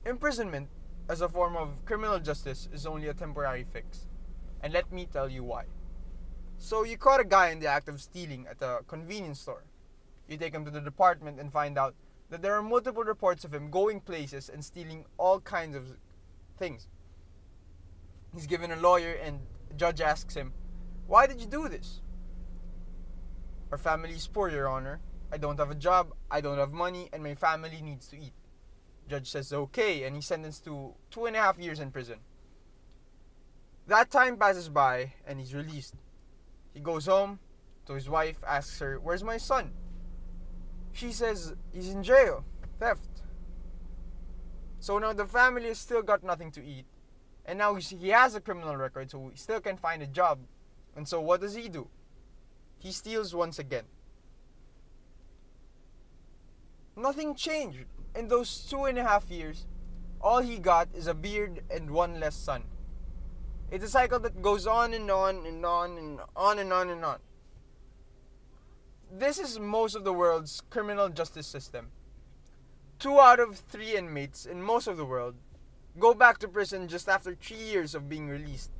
Imprisonment as a form of criminal justice is only a temporary fix. And let me tell you why. So you caught a guy in the act of stealing at a convenience store. You take him to the department and find out that there are multiple reports of him going places and stealing all kinds of things. He's given a lawyer and the judge asks him, "Why did you do this?" "Our family is poor, Your Honor. I don't have a job, I don't have money, and my family needs to eat." Judge says okay, and he's sentenced to 2.5 years in prison. That time passes by and he's released. He goes home to his wife, asks her, "Where's my son?" She says, "He's in jail. Theft." So now the family has still got nothing to eat. And now he has a criminal record, so he still can't find a job. And so what does he do? He steals once again. Nothing changed. In those 2.5 years, all he got is a beard and one less son. It's a cycle that goes on and on and on and on and on and on. This is most of the world's criminal justice system. 2 out of 3 inmates in most of the world go back to prison just after 3 years of being released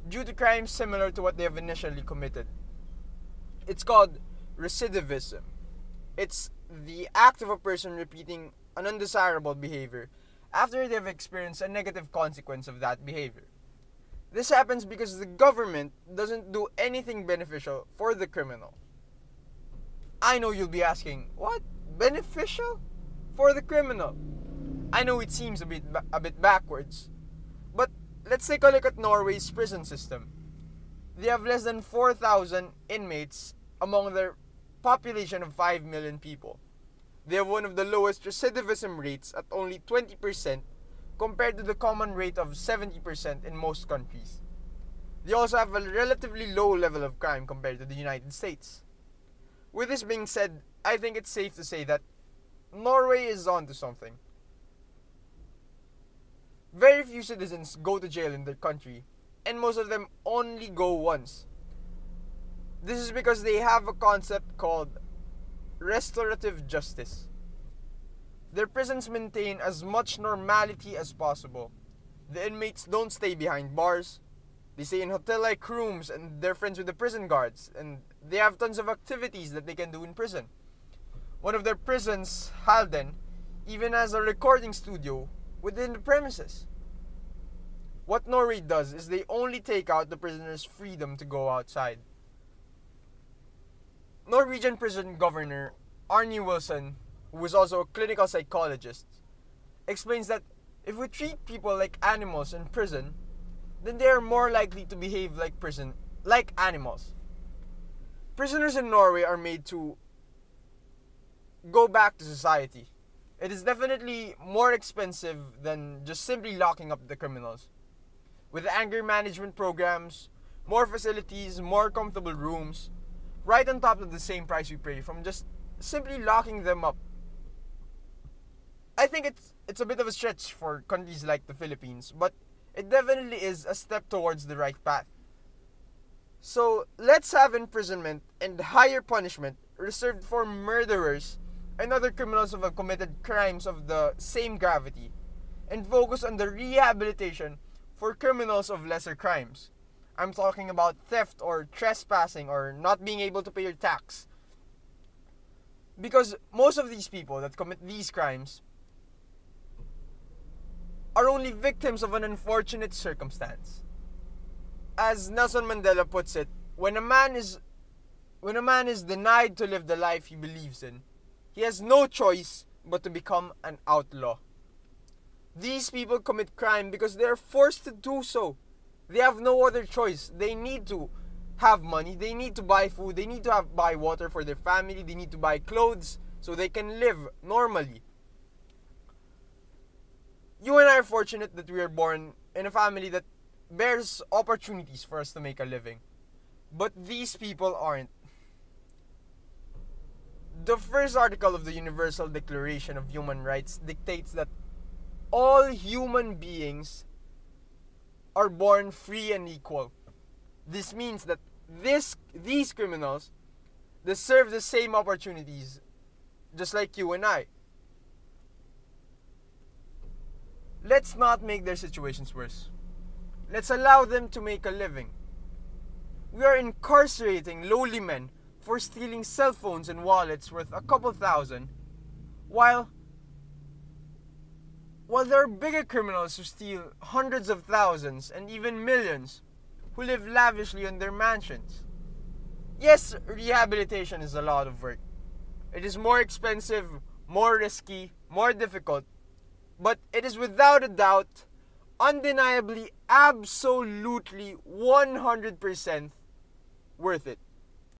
due to crimes similar to what they have initially committed. It's called recidivism. It's the act of a person repeating an undesirable behavior after they have experienced a negative consequence of that behavior. This happens because the government doesn't do anything beneficial for the criminal. I know you'll be asking, what? Beneficial? For the criminal? I know it seems a bit backwards, but let's take a look at Norway's prison system. They have less than 4,000 inmates among their population of 5 million people. They have one of the lowest recidivism rates at only 20% compared to the common rate of 70% in most countries. They also have a relatively low level of crime compared to the United States. With this being said, I think it's safe to say that Norway is onto something. Very few citizens go to jail in their country, and most of them only go once. This is because they have a concept called restorative justice. Their prisons maintain as much normality as possible. The inmates don't stay behind bars. They stay in hotel-like rooms and they're friends with the prison guards, and they have tons of activities that they can do in prison. One of their prisons, Halden, even has a recording studio within the premises. What Norway does is they only take out the prisoners' freedom to go outside. Norwegian prison governor Arne Wilson, who is also a clinical psychologist, explains that if we treat people like animals in prison, then they are more likely to behave like animals. Prisoners in Norway are made to go back to society. It is definitely more expensive than just simply locking up the criminals. With anger management programs, more facilities, more comfortable rooms, right on top of the same price we pay from just simply locking them up. I think it's a bit of a stretch for countries like the Philippines, but it definitely is a step towards the right path. So let's have imprisonment and higher punishment reserved for murderers and other criminals who have committed crimes of the same gravity, and focus on the rehabilitation for criminals of lesser crimes. I'm talking about theft or trespassing or not being able to pay your tax. Because most of these people that commit these crimes are only victims of an unfortunate circumstance. As Nelson Mandela puts it, when a man is denied to live the life he believes in, he has no choice but to become an outlaw. These people commit crime because they are forced to do so. They have no other choice. They need to have money, they need to buy food, they need to buy water for their family, they need to buy clothes so they can live normally. You and I are fortunate that we are born in a family that bears opportunities for us to make a living. But these people aren't. The first article of the Universal Declaration of Human Rights dictates that all human beings are born free and equal. This means that these criminals deserve the same opportunities just like you and I. let's not make their situations worse. Let's allow them to make a living. We are incarcerating lowly men for stealing cell phones and wallets worth a couple thousand, while there are bigger criminals who steal hundreds of thousands and even millions, who live lavishly on their mansions. Yes, rehabilitation is a lot of work. It is more expensive, more risky, more difficult, but it is without a doubt, undeniably, absolutely, 100% worth it.